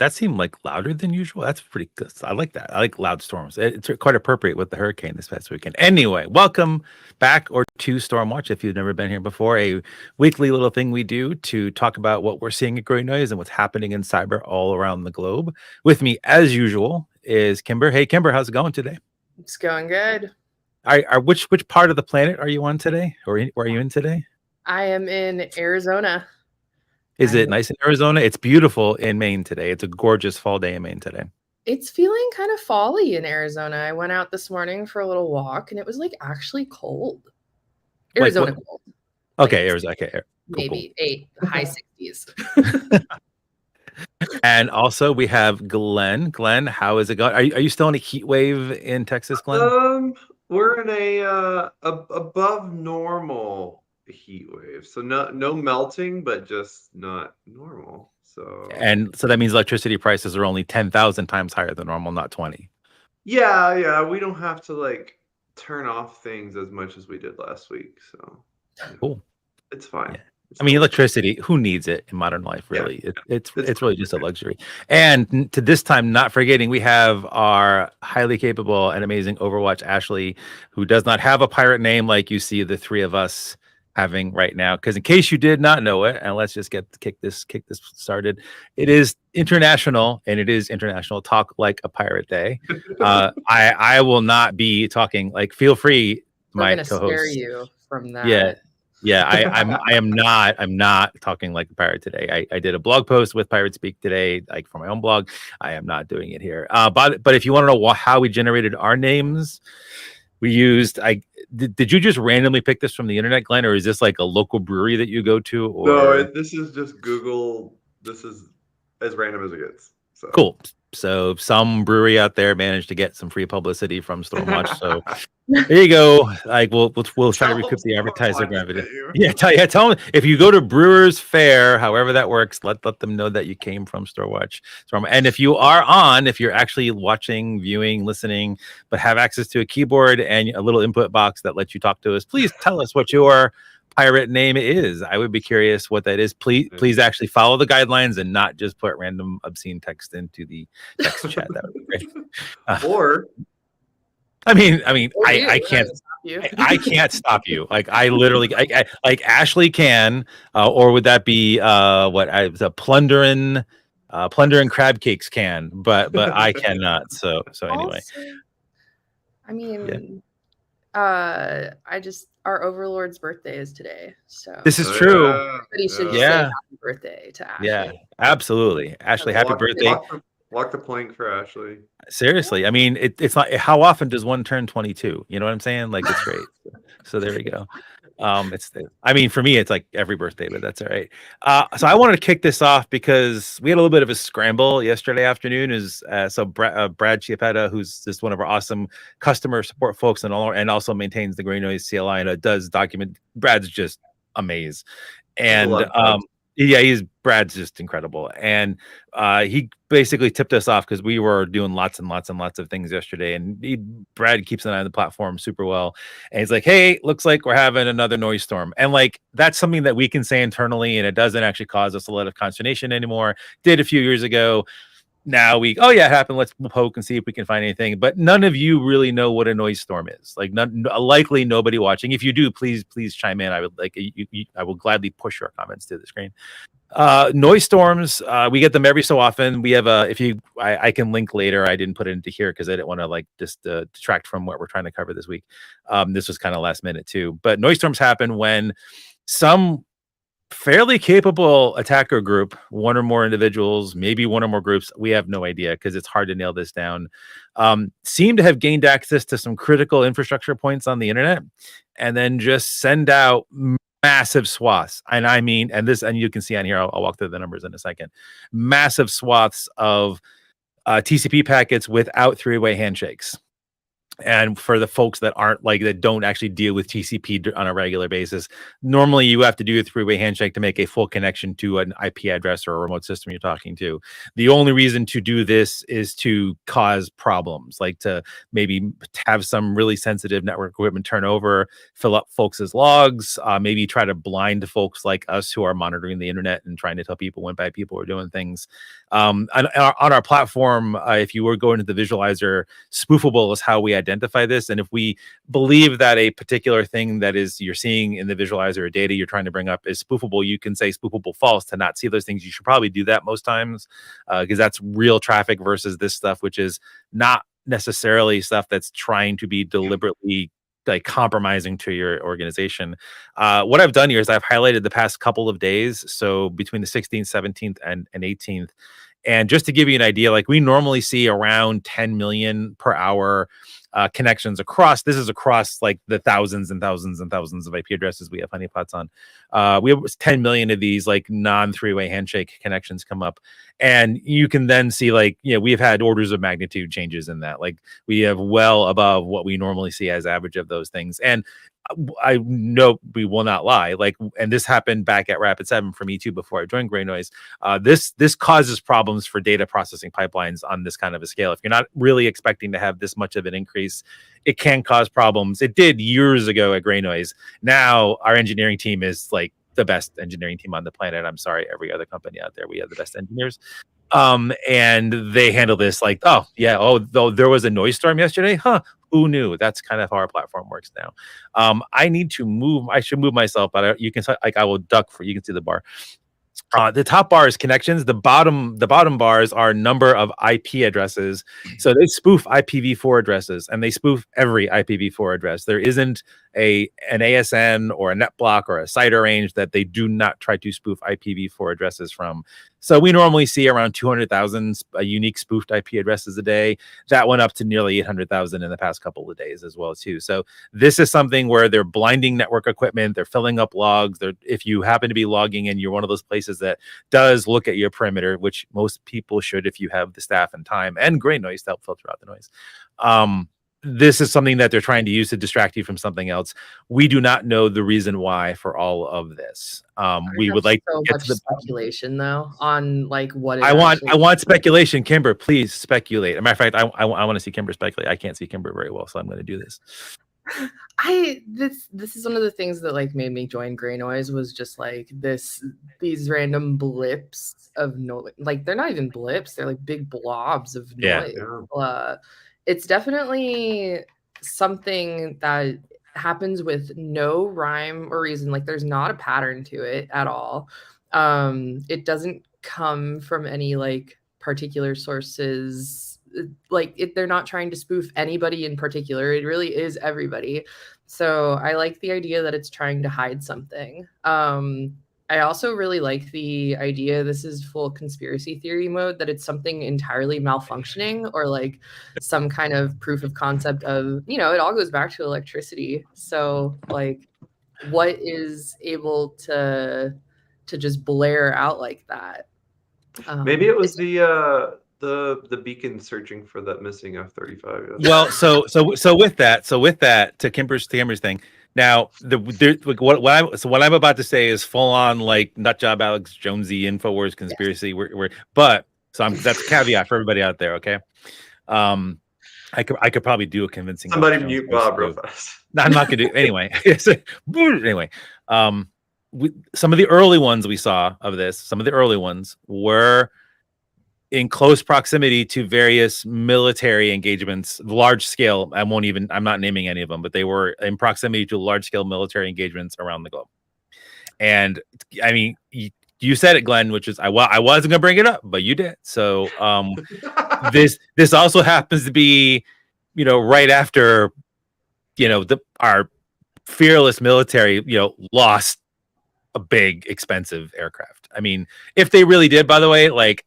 that seemed like louder than usual. That's pretty good. I like that. I like loud storms. It's quite appropriate with the hurricane this past weekend. Anyway, welcome back or to Storm Watch if you've never been here before. A weekly little thing we do to talk about what we're seeing at Growing Noise and what's happening in cyber all around the globe. With me, as usual, is Kimber. Hey, Kimber, how's it going today? It's going good. Which part of the planet are you on today, or are you in today? I am in Arizona. Is it nice in Arizona? It's beautiful in Maine today. It's a gorgeous fall day in Maine today. It's feeling kind of fall-y in Arizona. I went out this morning for a little walk, and it was like actually cold. Arizona cold. Okay, Arizona. Okay, cool, maybe 8, high 60s. And also we have Glenn. Glenn, how is it going? Are you still in a heat wave in Texas, Glenn? We're in a above normal heat wave, so no melting, but just not normal. So that means electricity prices are only 10,000 times higher than normal, not 20. Yeah, we don't have to like turn off things as much as we did last week, so cool. It's fine. Yeah. I mean, electricity, who needs it in modern life, really? Yeah. It's really just a luxury. And to this time, not forgetting, we have our highly capable and amazing Overwatch Ashley, who does not have a pirate name like you see the three of us having right now. Because in case you did not know it, and let's just kick this started, it is international, and it is International Talk Like a Pirate Day. I will not be talking, like, feel free, my co-host. We're gonna scare you from that. Yeah, I'm not talking like a pirate today. I did a blog post with Pirate Speak today, like for my own blog. I am not doing it here. But if you want to know how we generated our names, we used did you just randomly pick this from the internet, Glenn, or is this like a local brewery that you go to? Or no, this is just Google. This is as random as it gets. So cool. So some brewery out there managed to get some free publicity from Stormwatch. So there you go. Like we'll try to recoup the advertiser revenue. Yeah, tell them if you go to Brewers Fair, however that works, let them know that you came from Stormwatch. And if you're actually watching, viewing, listening, but have access to a keyboard and a little input box that lets you talk to us, please tell us what your pirate name is. I would be curious what that is. Please actually follow the guidelines and not just put random obscene text into the text chat. That would be great. Or I can't stop you. Like I literally like Ashley can, or would that be the plundering crab cakes can, but I cannot. So anyway. Also, I mean, our overlord's birthday is today, so this is true. Everybody should say happy birthday to Ashley. Yeah, absolutely, Ashley. Happy birthday. Walk the plank for Ashley. Seriously, I mean, it's not. How often does one turn 22? You know what I'm saying? Like it's great. So there we go. I mean, for me, it's like every birthday, but that's all right. So I wanted to kick this off because we had a little bit of a scramble yesterday afternoon. Brad Chiappetta, who's just one of our awesome customer support folks and also maintains the Growing Noise CLI and does document. Brad's just amazing, and Brad's just incredible. And he basically tipped us off because we were doing lots and lots and lots of things yesterday. And Brad keeps an eye on the platform super well. And he's like, hey, looks like we're having another noise storm. And like, that's something that we can say internally, and it doesn't actually cause us a lot of consternation anymore. Did a few years ago. Now it happened. Let's poke and see if we can find anything. But none of you really know what a noise storm is. Like, likely nobody watching. If you do, please chime in. I would I will gladly push your comments to the screen. Noise storms, we get them every so often. We have I can link later. I didn't put it into here because I didn't want to detract from what we're trying to cover this week. This was kind of last minute too. But noise storms happen when some fairly capable attacker group, one or more individuals, maybe one or more groups, we have no idea because it's hard to nail this down, seem to have gained access to some critical infrastructure points on the internet and then just send out massive swaths. And I mean, and you can see on here, I'll walk through the numbers in a second, massive swaths of TCP packets without three-way handshakes. And for the folks that aren't like that don't actually deal with TCP on a regular basis, normally you have to do a three-way handshake to make a full connection to an IP address or a remote system you're talking to. The only reason to do this is to cause problems, like to maybe have some really sensitive network equipment turnover, fill up folks' logs, maybe try to blind folks like us who are monitoring the internet and trying to tell people when bad people are doing things. On our platform, if you were going to the visualizer, spoofable is how we identify this. And if we believe that a particular thing that is you're seeing in the visualizer or data you're trying to bring up is spoofable, you can say spoofable false to not see those things. You should probably do that most times because that's real traffic versus this stuff, which is not necessarily stuff that's trying to be deliberately like compromising to your organization. What I've done here is I've highlighted the past couple of days. So between the 16th, 17th, and 18th. And just to give you an idea, like we normally see around 10 million per hour connections across. This is across like the thousands and thousands and thousands of IP addresses we have honeypots on. We have 10 million of these like non-three-way handshake connections come up. And you can then see like, we've had orders of magnitude changes in that. Like we have well above what we normally see as average of those things. And I know we will not lie. Like, and this happened back at Rapid7 for me too before I joined Gray Noise. This causes problems for data processing pipelines on this kind of a scale. If you're not really expecting to have this much of an increase, it can cause problems. It did years ago at Gray Noise. Now our engineering team is like the best engineering team on the planet. I'm sorry, every other company out there, we have the best engineers. And they handle this like, oh yeah, though there was a noise storm yesterday, huh? Who knew? That's kind of how our platform works now. I need to move. I should move myself, but you can like I will duck for you can see the bar. The top bar is connections. The bottom bars are number of IP addresses. So they spoof IPv4 addresses, and they spoof every IPv4 address. There isn't an ASN or a NetBlock or a CIDR range that they do not try to spoof IPv4 addresses from. So we normally see around 200,000 unique spoofed IP addresses a day. That went up to nearly 800,000 in the past couple of days as well too. So this is something where they're blinding network equipment. They're filling up logs. If you happen to be logging in, you're one of those places that does look at your perimeter, which most people should if you have the staff and time and Gray Noise to help filter out the noise. This is something that they're trying to use to distract you from something else. We do not know the reason why for all of this. We would like so to get much to the speculation though on like what it I want speculation. Kimber, please speculate. As a matter of fact, I want to see Kimber speculate. I can't see Kimber very well, so I'm going to do this. This is one of the things that like made me join Gray Noise was just like these random blips of noise. Like they're not even blips; they're like big blobs of noise. Yeah. It's definitely something that happens with no rhyme or reason. Like there's not a pattern to it at all. It doesn't come from any like particular sources. Like they're not trying to spoof anybody in particular. It really is everybody. So I like the idea that it's trying to hide something. I also really like the idea, this is full conspiracy theory mode, that it's something entirely malfunctioning or like some kind of proof of concept of, it all goes back to electricity. So like what is able to just blare out like that? Maybe it was the beacon searching for that missing F-35. Well, so with that, to Kimber's thing. Now, what I'm about to say is full on like nutjob Alex Jonesy Infowars conspiracy. Yes. That's a caveat for everybody out there. Okay, I could probably do a convincing. Somebody mute Bob real fast. No, I'm not gonna do anyway. Anyway, some of the early ones we saw of this, some of the early ones were in close proximity to various military engagements, large scale. I'm not naming any of them, but they were in proximity to large scale military engagements around the globe. And I mean, you said it, Glenn, which is I wasn't gonna bring it up, but you did. So this also happens to be, right after, our fearless military, lost a big expensive aircraft. I mean, if they really did, by the way, like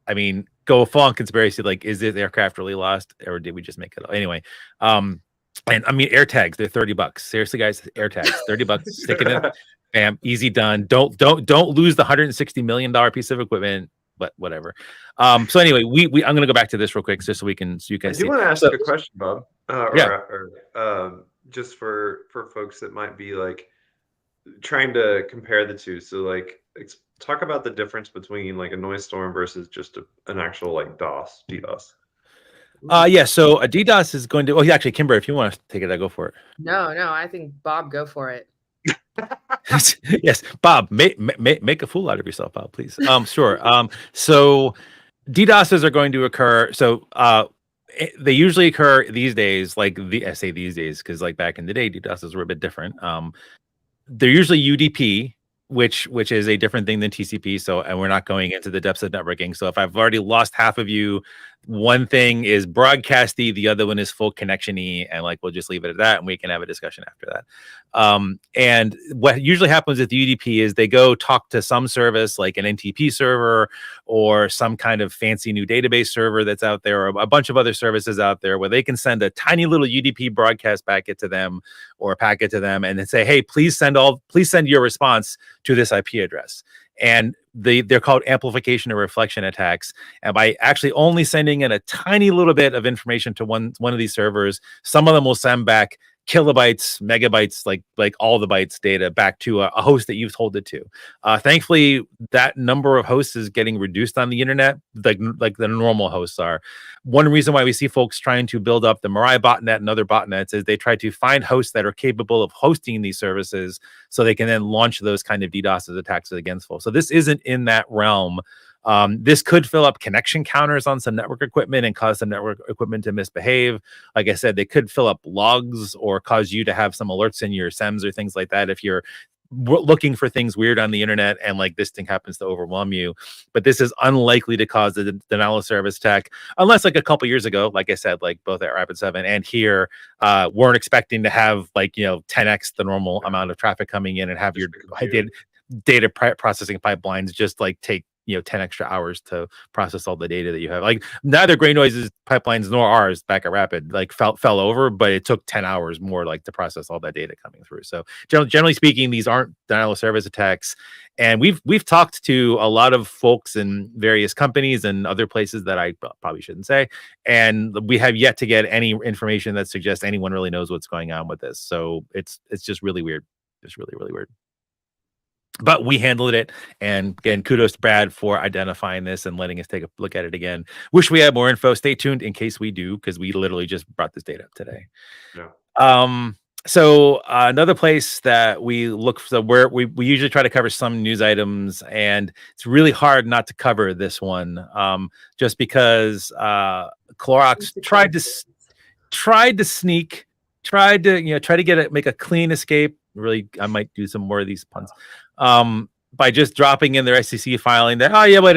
I mean, go full on conspiracy. Like, is this aircraft really lost, or did we just make it up? Anyway, and I mean, air tags, they're $30. Seriously, guys, air tags, $30. Stick it in, bam, easy done. Don't lose the $160 million piece of equipment. but whatever. So anyway, I'm gonna go back to this real quick just so you guys I see. do want to ask So a question, Bob. yeah. Just for folks that might be like trying to compare the two. So like talk about the difference between like a noise storm versus just an actual like DDoS. Yeah, so a DDoS is going to. Oh, yeah, actually, Kimber, if you want to take it, I go for it. No, I think Bob, go for it. Yes, Bob, make a fool out of yourself, Bob, please. Sure. So DDoSes are going to occur. So they usually occur these days. Like I say these days because like back in the day, DDoSes were a bit different. They're usually UDP, which is a different thing than TCP. So, and we're not going into the depths of networking. So, if I've already lost half of you, one thing is broadcasty, the other one is full connection-y, and like we'll just leave it at that, and we can have a discussion after that. And what usually happens with UDP is they go talk to some service like an NTP server or some kind of fancy new database server that's out there, or a bunch of other services out there where they can send a tiny little UDP broadcast packet to them or a packet to them and then say, hey, please send your response to this IP address. And they're called amplification or reflection attacks. And by actually only sending in a tiny little bit of information to one of these servers, some of them will send back kilobytes, megabytes, like all the bytes data back to a host that you've told it to. Thankfully, that number of hosts is getting reduced on the internet, like the normal hosts are. One reason why we see folks trying to build up the Mirai botnet and other botnets is they try to find hosts that are capable of hosting these services so they can then launch those kind of DDoS attacks against folks. So this isn't in that realm. This could fill up connection counters on some network equipment and cause some network equipment to misbehave. Like I said, they could fill up logs or cause you to have some alerts in your SEMs or things like that if you're looking for things weird on the internet and like this thing happens to overwhelm you. But this is unlikely to cause the denial of service attack unless like a couple years ago, like I said, like both at Rapid7 and here, weren't expecting to have like 10x the normal amount of traffic coming in and have your data processing pipelines just like take 10 extra hours to process all the data that you have. Like neither Gray Noise's pipelines nor ours back at Rapid like fell over, but it took 10 hours more like to process all that data coming through. So generally speaking, these aren't denial of service attacks. And we've talked to a lot of folks in various companies and other places that I probably shouldn't say. And we have yet to get any information that suggests anyone really knows what's going on with this. So it's just really weird. It's really, really weird. But we handled it, and again, kudos to Brad for identifying this and letting us take a look at it again. Wish we had more info. Stay tuned in case we do, because we literally just brought this data up today. Yeah. So another place that we look for, where we usually try to cover some news items, and it's really hard not to cover this one, just because Clorox tried to sneak, tried to make a clean escape. Really, I might do some more of these puns. By just dropping in their SEC filing that,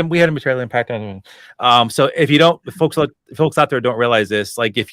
we had a material impact on them. So if folks out there don't realize this, like if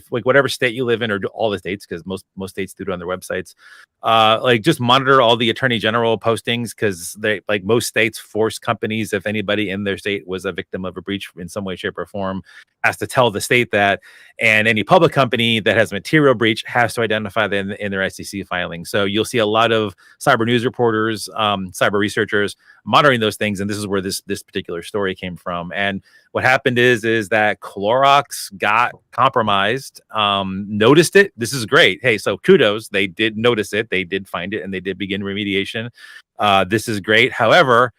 whatever state you live in, or all the states, because most states do it on their websites, like just monitor all the attorney general postings, because they, like most states, force companies, if anybody in their state was a victim of a breach in some way, shape, or form, has to tell the state that, and any public company that has a material breach has to identify them in their SEC filing. So you'll see a lot of cyber news reporters, cyber researchers monitoring those things, and this is where this particular story came from. And what happened is that Clorox got compromised, noticed it. This is great. Hey, so kudos. They did notice it. They did find it, and they did begin remediation. This is great. However,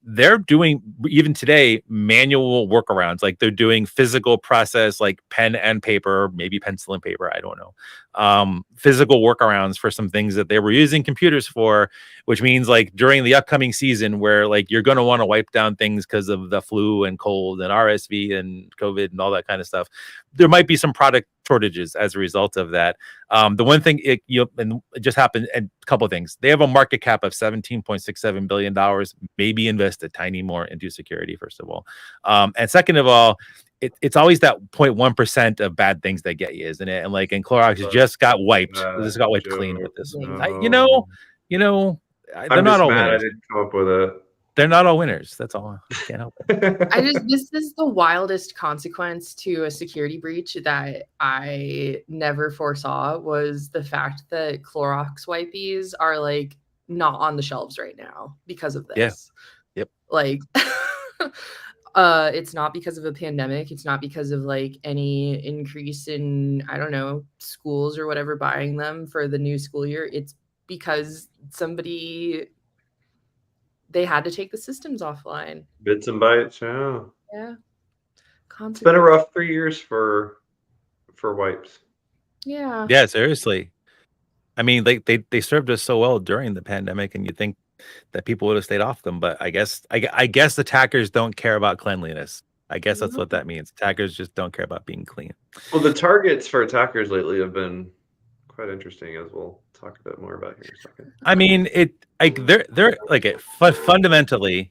they're doing, even today, manual workarounds. Like they're doing physical process, like pen and paper, maybe pencil and paper, I don't know, physical workarounds for some things that they were using computers for, which means like during the upcoming season where like you're going to want to wipe down things because of the flu and cold and RSV and COVID and all that kind of stuff, there might be some product shortages as a result of that. The one thing and it just happened, and a couple of things. They have a market cap of $17.67 billion. Maybe invest a tiny more into security, first of all. And second of all, it's always that 0.1% of bad things that get you, isn't it? And like, and Clorox just got wiped. Just got wiped clean with this. They're not all mad winners. I didn't come up with it. They're not all winners. That's all. I can't help it. This is the wildest consequence to a security breach that I never foresaw, was the fact that Clorox wipes are like not on the shelves right now because of this. Yep. Like, it's not because of a pandemic. It's not because of like any increase in, I don't know, schools or whatever buying them for the new school year. It's because they had to take the systems offline. Bits and bytes, yeah. Yeah. It's been a rough 3 years for wipes. Yeah. Yeah, seriously. I mean, they served us so well during the pandemic, and you'd think that people would have stayed off them, but I guess attackers don't care about cleanliness. I guess that's what that means. Attackers just don't care about being clean. Well, the targets for attackers lately have been quite interesting, as we'll talk a bit more about here in a second. I mean, they're like fundamentally.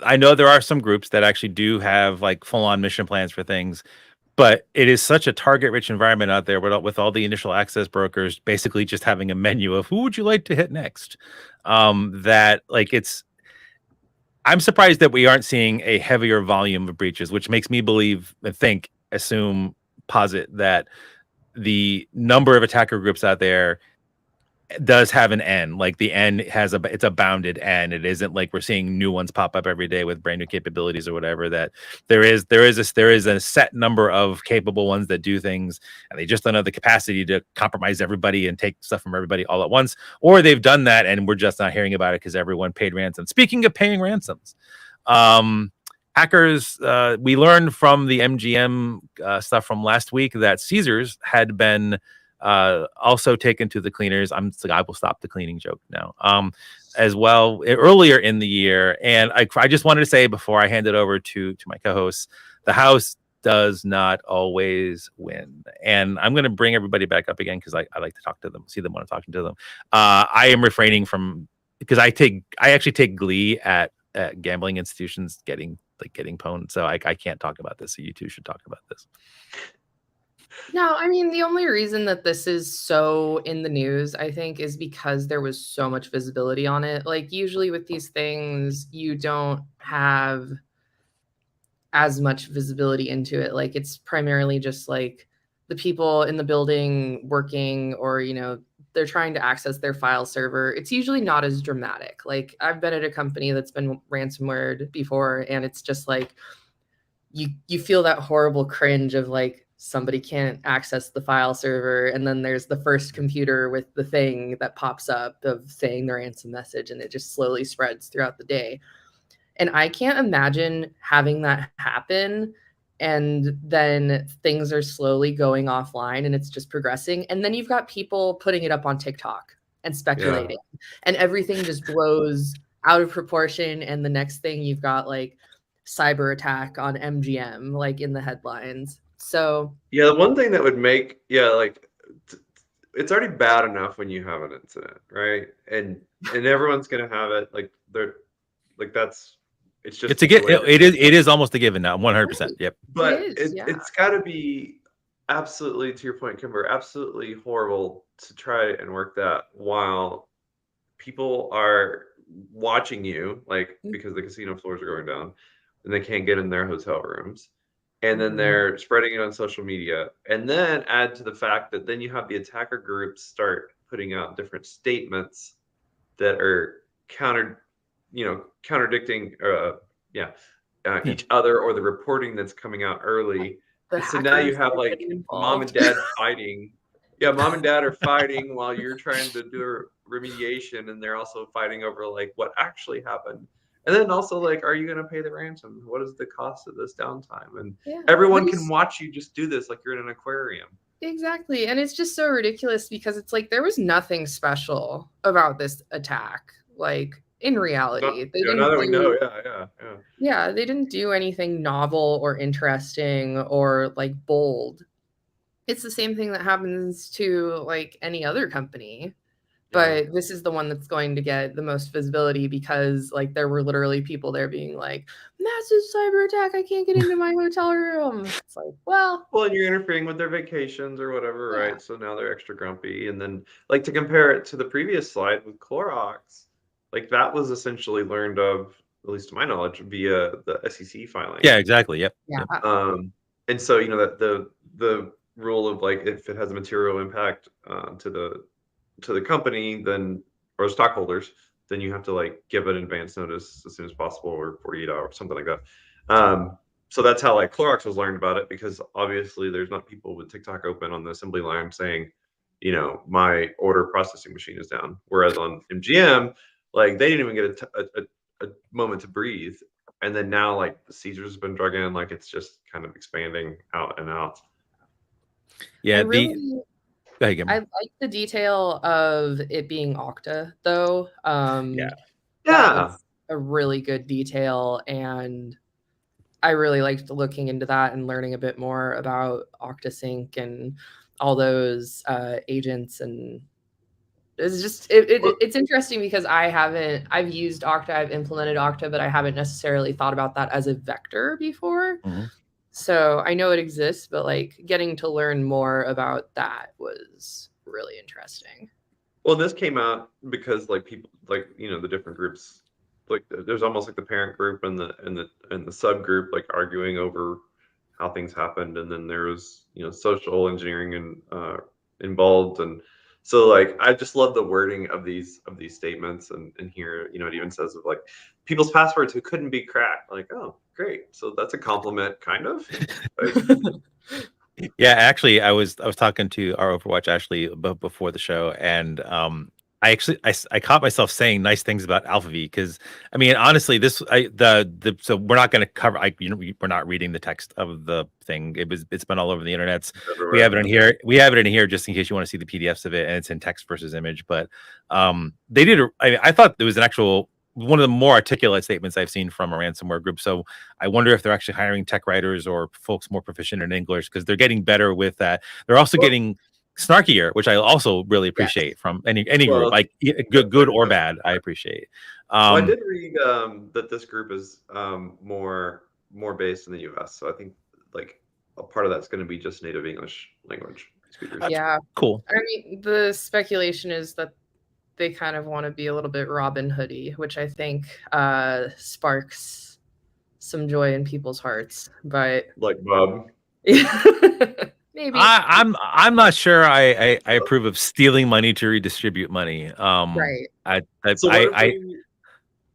I know there are some groups that actually do have like full on mission plans for things, but it is such a target rich environment out there with all the initial access brokers basically just having a menu of who would you like to hit next. That like I'm surprised that we aren't seeing a heavier volume of breaches, which makes me posit that the number of attacker groups out there does have an N. Like the N it's a bounded N. It isn't like we're seeing new ones pop up every day with brand new capabilities or whatever. That there is a set number of capable ones that do things, and they just don't have the capacity to compromise everybody and take stuff from everybody all at once. Or they've done that and we're just not hearing about it because everyone paid ransom. Speaking of paying ransoms, hackers, we learned from the MGM stuff from last week that Caesars had been also taken to the cleaners. I will stop the cleaning joke now. As well earlier in the year, and I just wanted to say before I hand it over to my co-hosts, the house does not always win, and I'm going to bring everybody back up again because I like to talk to them, see them when I'm talking to them. I am refraining from because I actually take glee at gambling institutions getting pwned, so I can't talk about this. So you two should talk about this. No, I mean, the only reason that this is so in the news, I think, is because there was so much visibility on it. Like, usually with these things, you don't have as much visibility into it. Like, it's primarily just like the people in the building working, or, you know, they're trying to access their file server. It's usually not as dramatic. Like, I've been at a company that's been ransomwared before, and it's just like you feel that horrible cringe of like, somebody can't access the file server, and then there's the first computer with the thing that pops up of saying the ransom message, and it just slowly spreads throughout the day. And I can't imagine having that happen, and then things are slowly going offline and it's just progressing, and then you've got people putting it up on TikTok and speculating, and everything just blows out of proportion, and the next thing you've got like cyber attack on MGM like in the headlines. So yeah, the one thing that would make like it's already bad enough when you have an incident, right? And everyone's gonna have it. Like they're like it's just it is almost a given now, 100%. Yep. But it's got to be absolutely, to your point, Kimber, absolutely horrible to try and work that while people are watching you, like because the casino floors are going down and they can't get in their hotel rooms. And then they're spreading it on social media. And then add to the fact that then you have the attacker groups start putting out different statements that are contradicting each other, or the reporting that's coming out early. So now you have like mom and dad fighting. Yeah, mom and dad are fighting while you're trying to do remediation, and they're also fighting over like what actually happened. And then also like, are you going to pay the ransom? What is the cost of this downtime? And everyone can watch you just do this like you're in an aquarium. Exactly. And it's just so ridiculous because it's like there was nothing special about this attack. Like in reality, now that we know, yeah, they didn't do anything novel or interesting or like bold. It's the same thing that happens to like any other company. But this is the one that's going to get the most visibility because like there were literally people there being like, massive cyber attack, I can't get into my hotel room. It's like, well, and you're interfering with their vacations or whatever, right? So now they're extra grumpy. And then like to compare it to the previous slide with Clorox, like that was essentially learned of, at least to my knowledge, via the SEC filing. Yeah, exactly. Yep. Yeah. And so that the rule of like if it has a material impact to the company, then or stockholders, then you have to like give an advance notice as soon as possible, or 48 hours, something like that. So that's how like Clorox was learned about it, because obviously there's not people with TikTok open on the assembly line saying, you know, my order processing machine is down. Whereas on MGM, like they didn't even get a moment to breathe. And then now like the Caesars has been drug in, like it's just kind of expanding out and out. Yeah, I the really go ahead, Gimmer. I like the detail of it being Okta though. Yeah. That Yeah. was a really good detail, and I really liked looking into that and learning a bit more about OctaSync and all those agents. And it's just it's interesting because I've used Okta, I've implemented Okta, but I haven't necessarily thought about that as a vector before. Mhm. So I know it exists, but like getting to learn more about that was really interesting. Well, this came out because like people, like, you know, the different groups, like there's almost like the parent group and the subgroup like arguing over how things happened, and then there was, you know, social engineering and involved. And so like I just love the wording of these statements. And here, you know, it even says of like people's passwords who couldn't be cracked. Like, oh, great. So that's a compliment, kind of. Like, Yeah, actually, I was talking to our Overwatch Ashley before the show, and I caught myself saying nice things about Alpha V, because I mean, honestly, this so we're not going to cover. We're not reading the text of the thing. It's been all over the internet. We have it in everywhere. here. We have it in here just in case you want to see the PDFs of it, and it's in text versus image. But they did. I thought it was an actual one of the more articulate statements I've seen from a ransomware group. So I wonder if they're actually hiring tech writers or folks more proficient in English, because they're getting better with that. They're also Well, getting snarkier, which I also really Yes. appreciate from any group, well, like good or bad. I appreciate. well, I did read that this group is more based in the U.S. So I think like a part of that's going to be just native English language speakers. Yeah. Cool. I mean, the speculation is that they kind of want to be a little bit Robin Hoodie, which I think sparks some joy in people's hearts. But Like Bob. maybe. I'm not sure I approve of stealing money to redistribute money. Right. So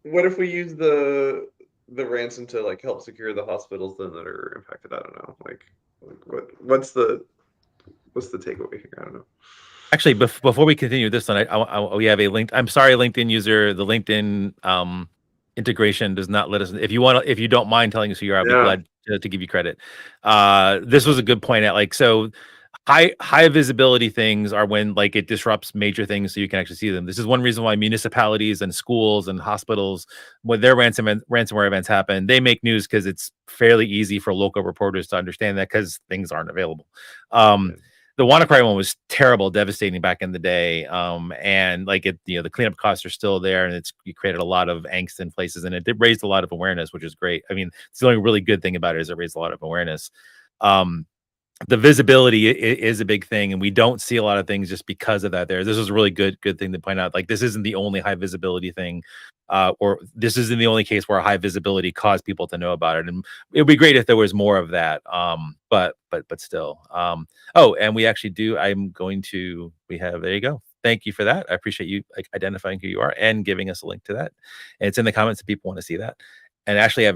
what if we use the ransom to like help secure the hospitals then that are impacted? I don't know. Like what's the takeaway here? I don't know. Actually, before we continue this one, we have a link. I'm sorry, LinkedIn user. The LinkedIn integration does not let us. If you don't mind telling us who you are, I'd be glad to give you credit. This was a good point. At like, so high visibility things are when like it disrupts major things, so you can actually see them. This is one reason why municipalities and schools and hospitals, when their ransomware events happen, they make news, because it's fairly easy for local reporters to understand that, because things aren't available. The WannaCry one was terrible, devastating back in the day. And like the cleanup costs are still there, and it created a lot of angst in places, and it did raise a lot of awareness, which is great. I mean, it's the only really good thing about it is it raised a lot of awareness. The visibility is a big thing, and we don't see a lot of things just because of that. This is a really good thing to point out. Like, this isn't the only high visibility thing, or this isn't the only case where high visibility caused people to know about it. And it would be great if there was more of that. But still. Oh, and we actually do. There you go. Thank you for that. I appreciate you identifying who you are and giving us a link to that. And it's in the comments if people want to see that. And actually, I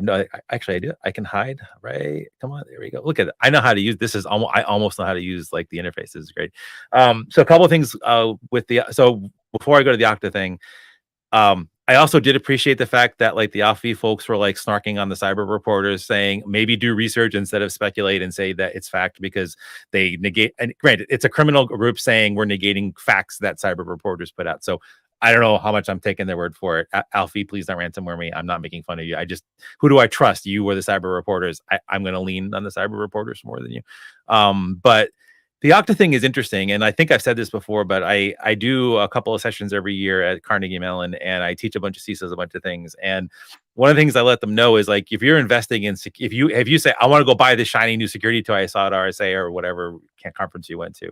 do. I can hide, right? Come on, there we go. Look at it. I know how to use this. I almost know how to use like the interface. This is great. So a couple of things so before I go to the Okta thing, I also did appreciate the fact that like the Alpha folks were like snarking on the cyber reporters, saying maybe do research instead of speculate and say that it's fact, because they negate. And granted, it's a criminal group saying we're negating facts that cyber reporters put out. So I don't know how much I'm taking their word for it. Alfie, please don't ransomware me. I'm not making fun of you. Who do I trust? You or the cyber reporters? I'm going to lean on the cyber reporters more than you. But the Okta thing is interesting. And I think I've said this before, but I do a couple of sessions every year at Carnegie Mellon, and I teach a bunch of CISOs a bunch of things. And one of the things I let them know is like, if you're investing in, if you say, I want to go buy this shiny new security toy I saw at RSA or whatever conference you went to,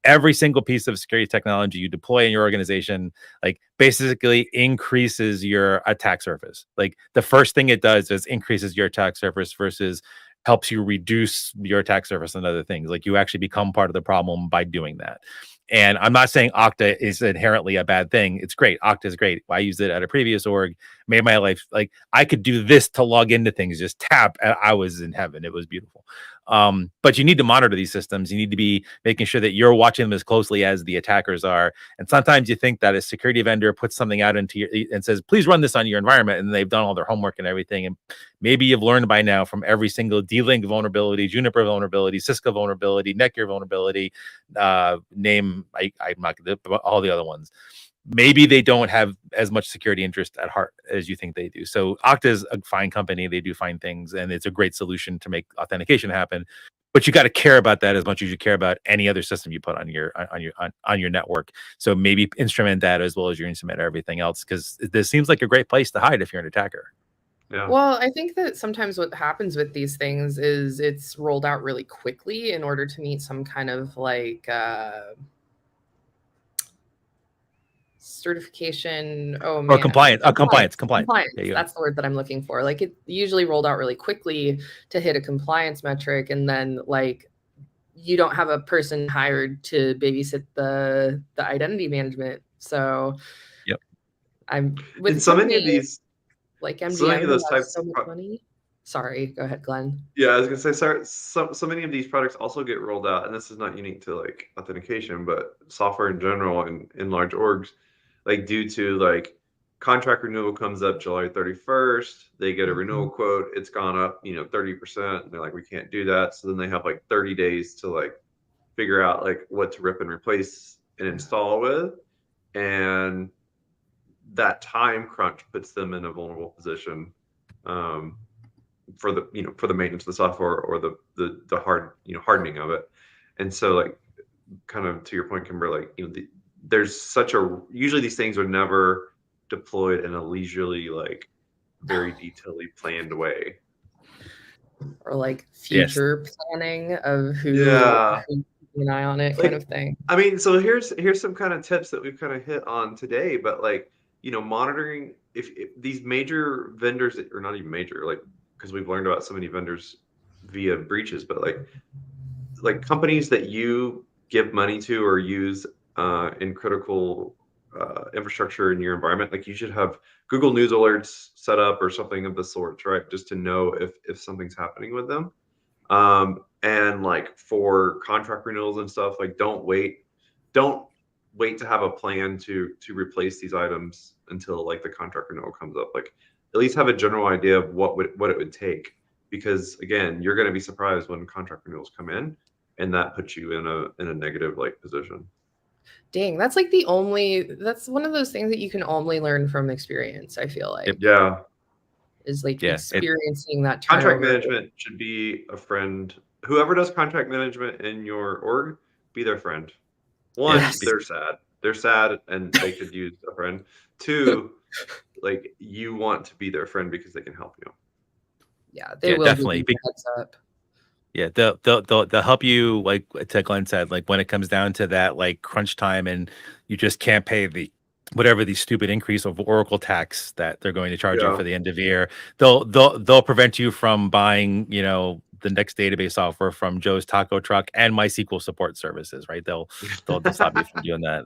every single piece of security technology you deploy in your organization, like basically increases your attack surface. Like the first thing it does is increases your attack surface versus helps you reduce your attack surface and other things. Like you actually become part of the problem by doing that. And I'm not saying Okta is inherently a bad thing. It's great. Okta is great. I used it at a previous org, made my life like I could do this to log into things, just tap, and I was in heaven. It was beautiful. But you need to monitor these systems. You need to be making sure that you're watching them as closely as the attackers are. And sometimes you think that a security vendor puts something out into your and says, please run this on your environment, and they've done all their homework and everything. And maybe you've learned by now from every single D-Link vulnerability, Juniper vulnerability, Cisco vulnerability, Netgear vulnerability, I'm not gonna, all the other ones. Maybe they don't have as much security interest at heart as you think they do. So Okta is a fine company. They do fine things, and it's a great solution to make authentication happen. But you got to care about that as much as you care about any other system you put on your network. So maybe instrument that as well as your instrument everything else, because this seems like a great place to hide if you're an attacker. Yeah. Well, I think that sometimes what happens with these things is it's rolled out really quickly in order to meet some kind of like certification. Oh man, Or compliance. Compliance. That's the word that I'm looking for. Like it usually rolled out really quickly to hit a compliance metric, and then like you don't have a person hired to babysit the identity management. So yep. I'm with and so many of these like so MGM many of those has types so much money. Sorry, go ahead, Glenn. Yeah, I was gonna say, sorry. So many of these products also get rolled out, and this is not unique to like authentication, but software in general in large orgs, like due to like contract renewal comes up July 31st, they get a renewal quote, it's gone up, 30%, and they're like, we can't do that. So then they have like 30 days to like figure out like what to rip and replace and install with, and that time crunch puts them in a vulnerable position. For the maintenance of the software or the hardening of it. And so like kind of to your point, Kimber, like there's usually these things are never deployed in a leisurely, like very detailedly planned way, or like future planning of who's keeping an eye on it, kind of thing. I mean, so here's some kind of tips that we've kind of hit on today, but like monitoring if these major vendors, or not even major, like because we've learned about so many vendors via breaches, but like companies that you give money to or use in critical infrastructure in your environment, like you should have Google News alerts set up or something of the sorts, right? Just to know if something's happening with them. And like for contract renewals and stuff, like don't wait to have a plan to replace these items until like the contract renewal comes up. Like at least have a general idea of what it would take, because again, you're going to be surprised when contract renewals come in, and that puts you in a negative like position. Dang, that's one of those things that you can only learn from experience, I feel like. Yeah. Is like experiencing that turnover. turnover. Contract management should be a friend. Whoever does contract management in your org, be their friend. One, they're sad. They're sad and they could use a friend. Two, like you want to be their friend because they can help you. Yeah, they will definitely. give you a heads up. Yeah, they'll help you, like Glenn said, like when it comes down to that like crunch time and you just can't pay the whatever the stupid increase of Oracle tax that they're going to charge you for the end of year. They'll prevent you from buying, the next database software from Joe's Taco Truck and MySQL support services, right? They'll stop you from doing that.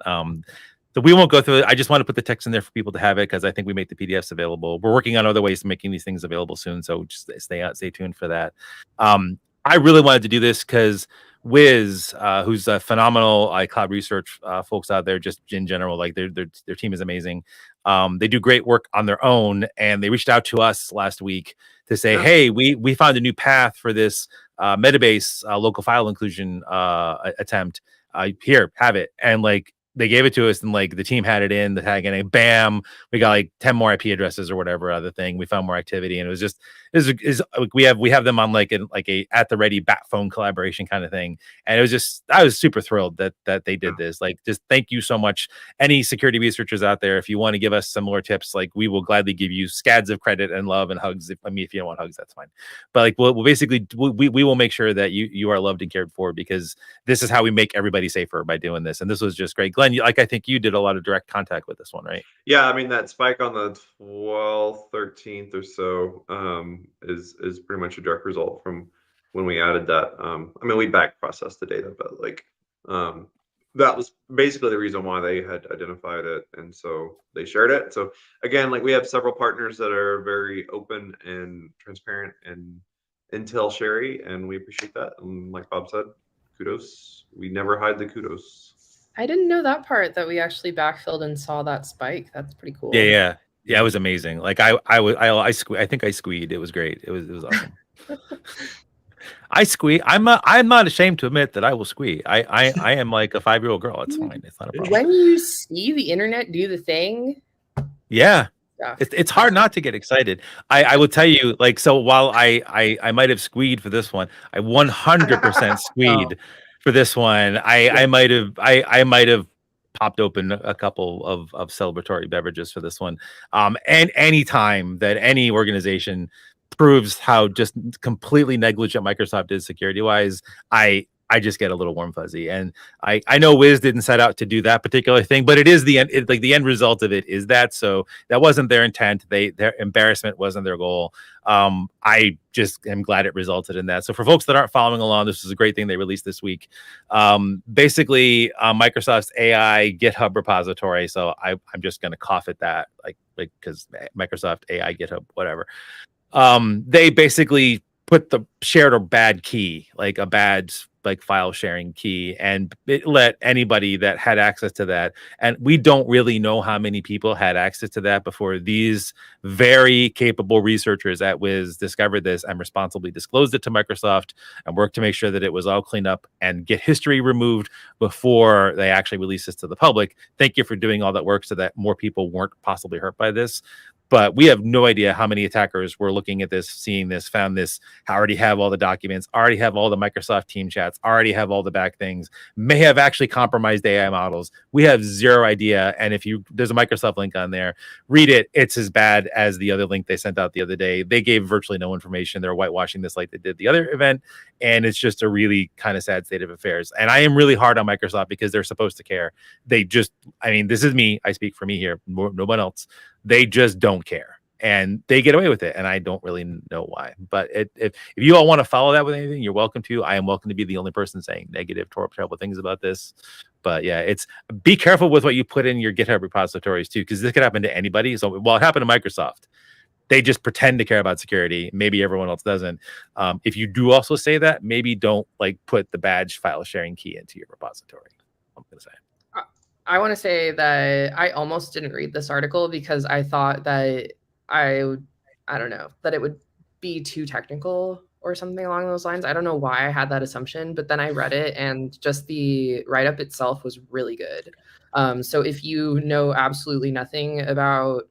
So we won't go through it. I just want to put the text in there for people to have it because I think we make the PDFs available. We're working on other ways to making these things available soon, so just stay tuned for that. I really wanted to do this because Wiz, who's a phenomenal cloud research folks out there, just in general, like their team is amazing. They do great work on their own, and they reached out to us last week to say, hey, we found a new path for this Metabase local file inclusion attempt. Here, have it. And like they gave it to us, and like the team had it in the tag, and bam, we got like 10 more IP addresses or whatever other thing. We found more activity, and it was just we have them on like a at the ready bat phone collaboration kind of thing. And it was just, I was super thrilled that they did this. Like, just thank you so much. Any security researchers out there, if you want to give us similar tips, like we will gladly give you scads of credit and love and hugs. If you don't want hugs, that's fine. But like we'll basically we will make sure that you are loved and cared for, because this is how we make everybody safer by doing this. And this was just great. Glenn, like I think you did a lot of direct contact with this one, right? Yeah, I mean that spike on the 12th, 13th or so is pretty much a direct result from when we added that. I mean, we back processed the data, but like that was basically the reason why they had identified it, and so they shared it. So again, like we have several partners that are very open and transparent and intel sherry, and we appreciate that. And like Bob said, kudos. We never hide the kudos. I didn't know that part, that we actually backfilled and saw that spike. That's pretty cool. Yeah. It was amazing. Like I think I squeed. It was great. It was awesome. I squee. I'm not ashamed to admit that I will squee. I am like a 5-year-old girl. It's fine. It's not a problem. When you see the internet do the thing, Yeah. stuff. It's hard not to get excited. I will tell you, like, so while I might have squeed for this one, I 100% squeed for this one. I might have popped open a couple of celebratory beverages for this one. And any time that any organization proves how just completely negligent Microsoft is security wise, I just get a little warm fuzzy. And I know Wiz didn't set out to do that particular thing, but it is the end. Like the end result of it is that. So that wasn't their intent. Their embarrassment wasn't their goal. I just am glad it resulted in that. So for folks that aren't following along, this is a great thing they released this week. Basically, Microsoft's AI GitHub repository. So I'm just going to cough at that, like because Microsoft AI GitHub, whatever. They basically put the shared a bad key, like a bad like file sharing key, and it let anybody that had access to that. And we don't really know how many people had access to that before these very capable researchers at Wiz discovered this and responsibly disclosed it to Microsoft and worked to make sure that it was all cleaned up and get history removed before they actually release this to the public. Thank you for doing all that work so that more people weren't possibly hurt by this. But we have no idea how many attackers were looking at this, seeing this, found this, already have all the documents, already have all the Microsoft team chats, already have all the back things, may have actually compromised AI models. We have zero idea. And if there's a Microsoft link on there, read it. It's as bad as the other link they sent out the other day. They gave virtually no information. They're whitewashing this like they did the other event. And it's just a really kind of sad state of affairs. And I am really hard on Microsoft because they're supposed to care. They just, I mean, this is me. I speak for me here, no one else. They just don't care, and they get away with it, and I don't really know why. But if you all want to follow that with anything, you're welcome to. I am welcome to be the only person saying negative, terrible things about this. But yeah, be careful with what you put in your GitHub repositories too, because this could happen to anybody. So, well, it happened to Microsoft. They just pretend to care about security. Maybe everyone else doesn't. If you do also say that, maybe don't like put the badge file sharing key into your repository. I'm gonna say. I want to say that I almost didn't read this article because I thought that I don't know, that it would be too technical or something along those lines. I don't know why I had that assumption, but then I read it and just the write-up itself was really good. So if you know absolutely nothing about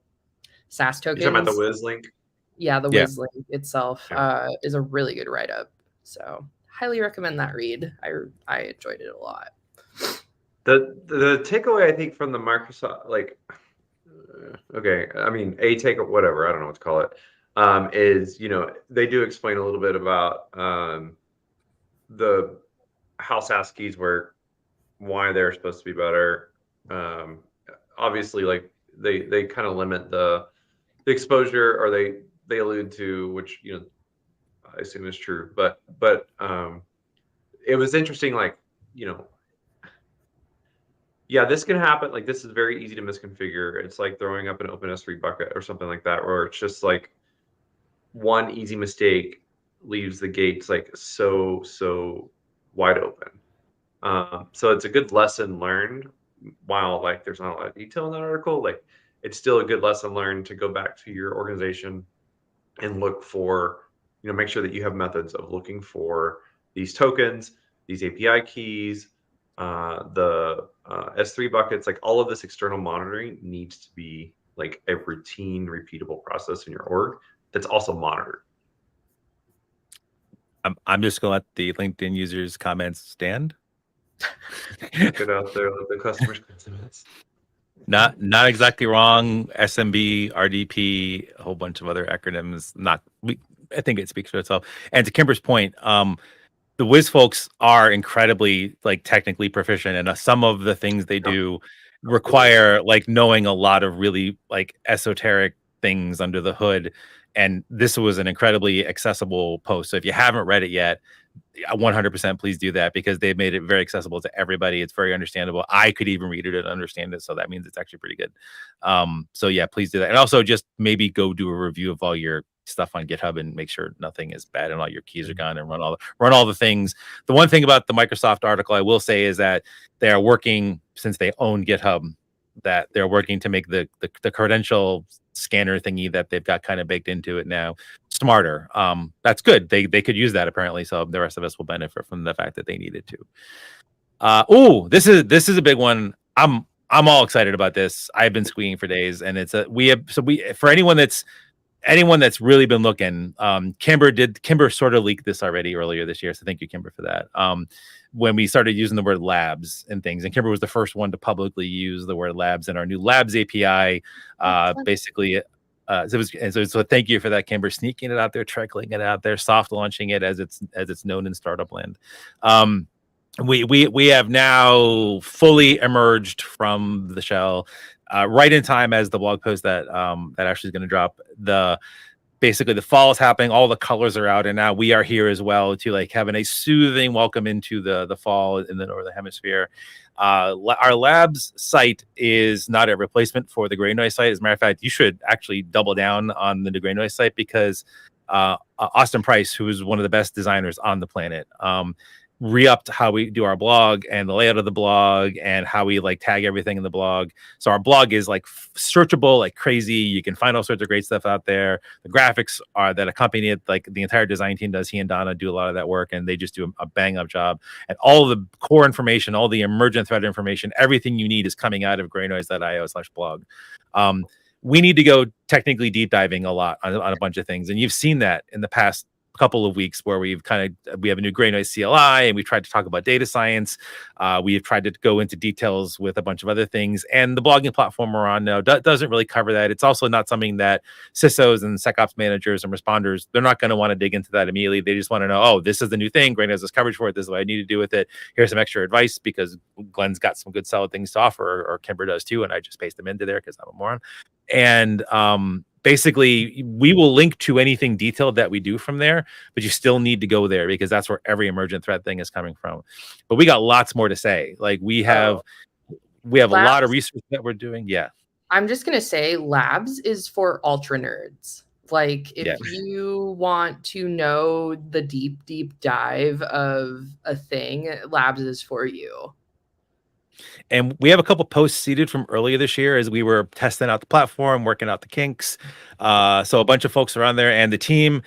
SaaS tokens, you're talking about the Wiz link? Yeah, the Wiz link itself is a really good write-up. So highly recommend that read. I enjoyed it a lot. The takeaway I think from the Microsoft, like, okay, I mean, whatever, I don't know what to call it, is, they do explain a little bit about the how SaaS keys work, why they're supposed to be better. Obviously, like they kind of limit the exposure, or they allude to, which I assume is true, but it was interesting, like yeah, this can happen. Like, this is very easy to misconfigure. It's like throwing up an open S3 bucket or something like that, where it's just like one easy mistake leaves the gates like so wide open. So it's a good lesson learned. While like there's not a lot of detail in that article, like it's still a good lesson learned to go back to your organization and look for, make sure that you have methods of looking for these tokens, these API keys, the S3 buckets, like all of this external monitoring needs to be like a routine, repeatable process in your org that's also monitored. I'm just gonna let the LinkedIn users' comments stand. Look it out there, like the customers' sentiments. Not exactly wrong. SMB, RDP, a whole bunch of other acronyms. I think it speaks for itself. And to Kimber's point, the Wiz folks are incredibly like technically proficient, and some of the things they do require like knowing a lot of really like esoteric things under the hood. And this was an incredibly accessible post. So if you haven't read it yet, 100% please do that, because they've made it very accessible to everybody. It's very understandable. I could even read it and understand it, so that means it's actually pretty good. So yeah, please do that. And also just maybe go do a review of all your stuff on GitHub and make sure nothing is bad and all your keys are gone, and run all the things. The one thing about the Microsoft article I will say is that they are working, since they own GitHub, that they're working to make the credential scanner thingy that they've got kind of baked into it now smarter. That's good. They could use that apparently, so the rest of us will benefit from the fact that they needed to. This is a big one. I'm all excited about this. I've been squeaking for days, and it's for anyone that's really been looking, Kimber sort of leaked this already earlier this year, so thank you, Kimber, for that. When we started using the word labs and things, and Kimber was the first one to publicly use the word labs in our new labs API. Basically, so thank you for that, Kimber, sneaking it out there, trickling it out there, soft launching it as it's known in startup land. We have now fully emerged from the shell, right in time as the blog post that actually is going to drop. Basically the fall is happening, all the colors are out, and now we are here as well to like have a nice soothing welcome into the fall in the northern hemisphere. Our labs site is not a replacement for the gray noise site. As a matter of fact, you should actually double down on the gray noise site, because Austin Price, who is one of the best designers on the planet, re-upped how we do our blog and the layout of the blog and how we like tag everything in the blog. So our blog is like searchable like crazy. You can find all sorts of great stuff out there. The graphics that accompany it, like the entire design team does. He and Donna do a lot of that work, and they just do a bang up job. And all the core information, all the emergent thread information, everything you need is coming out of graynoise.io/blog. We need to go technically deep diving a lot on a bunch of things, and you've seen that in the past couple of weeks where we have a new gray noise CLI, and we tried to talk about data science. We have tried to go into details with a bunch of other things, and the blogging platform we're on now doesn't really cover that. It's also not something that CISOs and SecOps managers and responders, they're not going to want to dig into that immediately. They just want to know, oh, this is the new thing. Gray noise has coverage for it. This is what I need to do with it. Here's some extra advice, because Glenn's got some good solid things to offer, or Kimber does too, and I just paste them into there because I'm a moron. And basically, we will link to anything detailed that we do from there, but you still need to go there, because that's where every emergent threat thing is coming from. But we got lots more to say. Like we have a lot of research that we're doing. Yeah. I'm just going to say labs is for ultra nerds. Like if you want to know the deep dive of a thing, labs is for you. And we have a couple posts seeded from earlier this year as we were testing out the platform, working out the kinks. So a bunch of folks are on there, and the team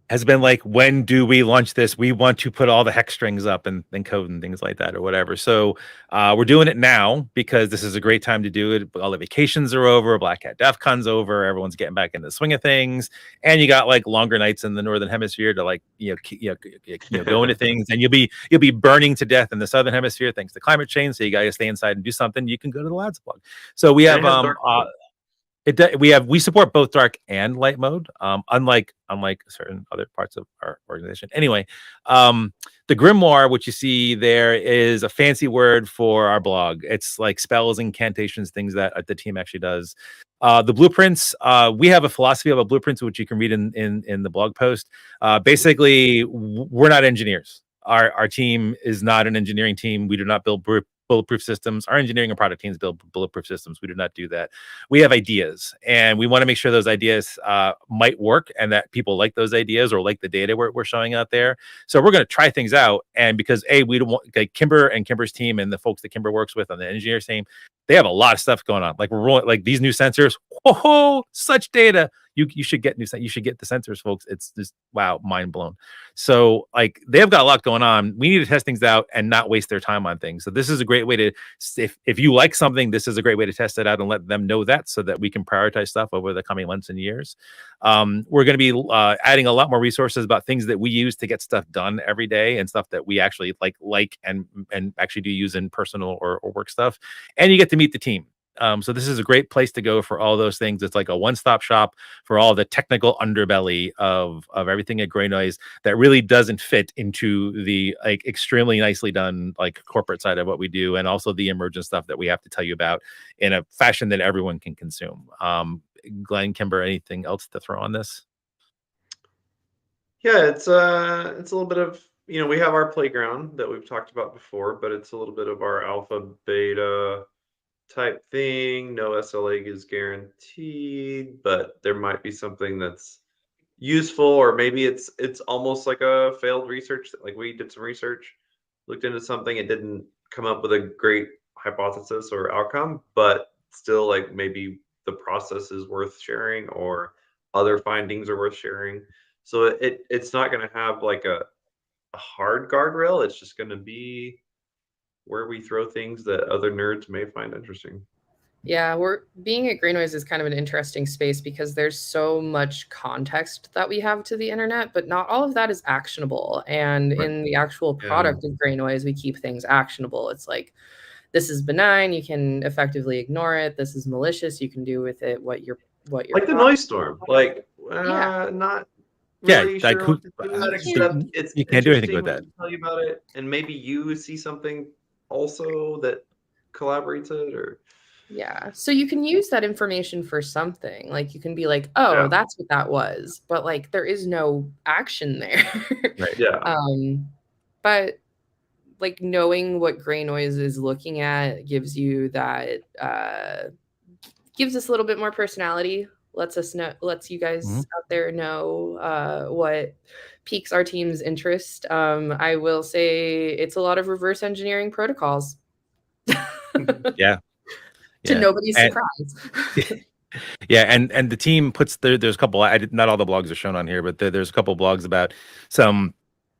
has been like, when do we launch this? We want to put all the hex strings up and code and things like that or whatever. So we're doing it now because this is a great time to do it. All the vacations are over. Black Hat DEF CON's over. Everyone's getting back in the swing of things. And you got like longer nights in the Northern Hemisphere to like, go into things. And you'll be burning to death in the Southern Hemisphere thanks to climate change. So you got to stay inside and do something. You can go to the Labs blog. So we have we support both dark and light mode, unlike certain other parts of our organization. Anyway, the grimoire, which you see there, is a fancy word for our blog. It's like spells, incantations, things that the team actually does. The blueprints, we have a philosophy about blueprints, which you can read in the blog post. Basically, we're not engineers. Our team is not an engineering team. We do not build bulletproof systems. Our engineering and product teams build bulletproof systems. We do not do that. We have ideas, and we want to make sure those ideas might work, and that people like those ideas or like the data we're showing out there. So we're going to try things out, and because we don't want, like, Kimber and Kimber's team and the folks that Kimber works with on the engineers team, they have a lot of stuff going on. Like we're rolling, like these new sensors. Whoa, such data! You should get you should get the sensors, folks. It's just wow, mind blown. So like they've got a lot going on. We need to test things out and not waste their time on things. So this is a great way to, if you like something, this is a great way to test it out and let them know that, so that we can prioritize stuff over the coming months and years. We're going to be adding a lot more resources about things that we use to get stuff done every day, and stuff that we actually like and actually do use in personal or work stuff. And you get to meet the team. So this is a great place to go for all those things. It's like a one-stop shop for all the technical underbelly of everything at Gray Noise that really doesn't fit into the like extremely nicely done like corporate side of what we do, and also the emergent stuff that we have to tell you about in a fashion that everyone can consume. Glenn, Kimber, anything else to throw on this? Yeah, it's a little bit of, we have our playground that we've talked about before, but it's a little bit of our alpha beta type thing. No SLA is guaranteed, but there might be something that's useful, or maybe it's almost like a failed research. Like we did some research, looked into something, it didn't come up with a great hypothesis or outcome, but still, like, maybe the process is worth sharing, or other findings are worth sharing. So it's not going to have like a hard guardrail. It's just going to be where we throw things that other nerds may find interesting. Yeah, we're being at Grey Noise is kind of an interesting space because there's so much context that we have to the internet, but not all of that is actionable. And Right. in the actual Yeah. product of Grey Noise, we keep things actionable. It's like, this is benign, you can effectively ignore it. This is malicious, you can do with it what your Like the noise storm. Like, Yeah. not Yeah, really like sure who what to do with You that, can't except it's you can't do anything interesting with when that. we tell you about it, and maybe you see something also that collaborates it, or Yeah. So you can use that information for something. Like you can be like, oh, yeah, that's what that was. But like there is no action there. Right. yeah, But like knowing what Grey Noise is looking at gives you that gives us a little bit more personality, lets you guys out there know what piques our team's interest. I will say it's a lot of reverse engineering protocols. Yeah. To Yeah. nobody's And surprise. yeah, and the team puts there's a couple. Not all the blogs are shown on here, but there's a couple blogs about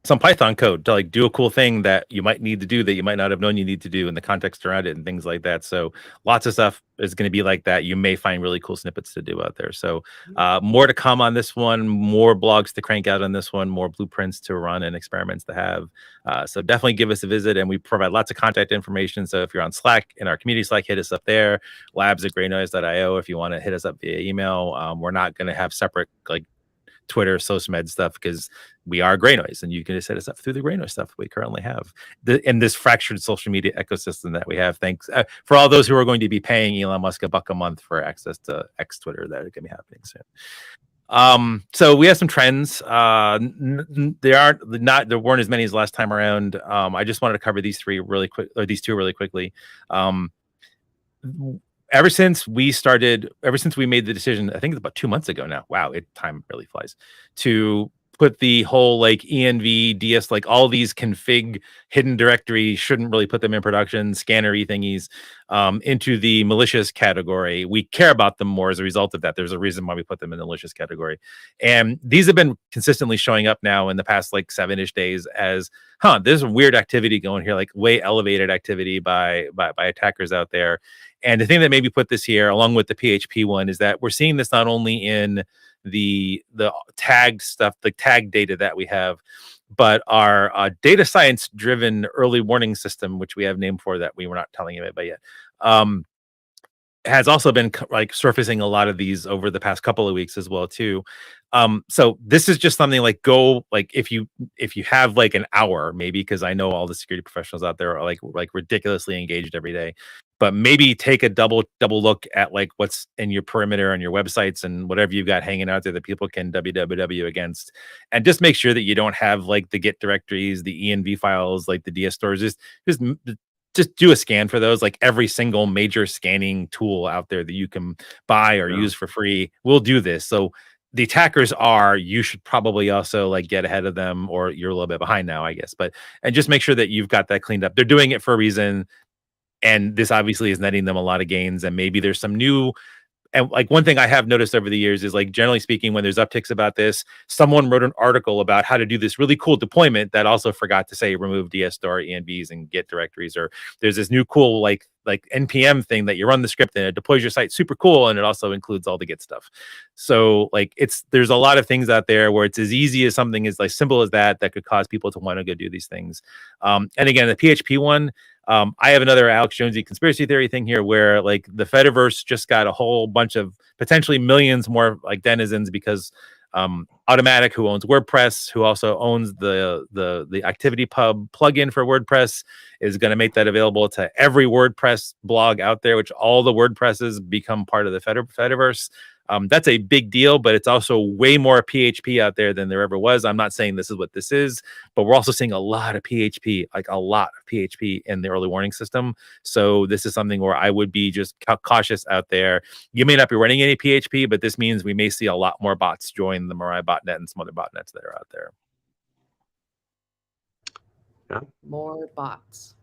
some Python code to like do a cool thing that you might need to do that you might not have known you need to do, in the context around it and things like that. So lots of stuff is going to be like that. You may find really cool snippets to do out there. So more to come on this one, more blogs to crank out on this one, more blueprints to run and experiments to have. So definitely give us a visit, and we provide lots of contact information. So if you're on Slack, in our community Slack, hit us up there, labs@greynoise.io, if you want to hit us up via email. We're not going to have separate like Twitter, SOSMED stuff, because we are Grey Noise, and you can just hit us up through the Grey Noise stuff we currently have in this fractured social media ecosystem that we have. Thanks for all those who are going to be paying Elon Musk $1 a month for access to X Twitter that are going to be happening soon. So we have some trends. There weren't as many as last time around. I just wanted to cover these two really quickly. Ever since we made the decision, I think it's about 2 months ago now. Wow, time really flies. To put the whole like env, ds, like all these config hidden directory, shouldn't really put them in production, scannery thingies, into the malicious category. We care about them more as a result of that. There's a reason why we put them in the malicious category. And these have been consistently showing up now in the past like 7-ish days as, there's some weird activity going here, like way elevated activity by attackers out there. And the thing that maybe put this here, along with the PHP one, is that we're seeing this not only in the tag stuff, the tag data that we have, but our data science driven early warning system, which we have named for that we were not telling you about yet, has also been like surfacing a lot of these over the past couple of weeks as well too. So this is just something like, go like if you have like an hour, maybe, because I know all the security professionals out there are like ridiculously engaged every day, but maybe take a double look at like what's in your perimeter and your websites and whatever you've got hanging out there that people can www against, and just make sure that you don't have like the git directories, the env files, like the ds stores. Just do a scan for those. Like every single major scanning tool out there that you can buy or use for free will do this. So the attackers you should probably also like get ahead of them, or you're a little bit behind now, I guess. And just make sure that you've got that cleaned up. They're doing it for a reason. And this obviously is netting them a lot of gains. And maybe there's some new. And like one thing I have noticed over the years is, like, generally speaking, when there's upticks about this, someone wrote an article about how to do this really cool deployment that also forgot to say remove ds star, envs, and git directories. Or there's this new cool like npm thing that you run the script and it deploys your site super cool, and it also includes all the git stuff. So like there's a lot of things out there where it's as easy as something as like simple as that could cause people to want to go do these things. And again, the PHP one, I have another Alex Jonesy conspiracy theory thing here where like the Fediverse just got a whole bunch of potentially millions more like denizens because Automatic, who owns WordPress, who also owns the Activity Pub plugin for WordPress, is going to make that available to every WordPress blog out there, which all the WordPresses become part of the Fediverse. That's a big deal, but it's also way more PHP out there than there ever was. I'm not saying this is what this is, but we're also seeing a lot of PHP, like a lot of PHP in the early warning system. So this is something where I would be just cautious out there. You may not be running any PHP, but this means we may see a lot more bots join the Mirai botnet and some other botnets that are out there. Yeah. More bots.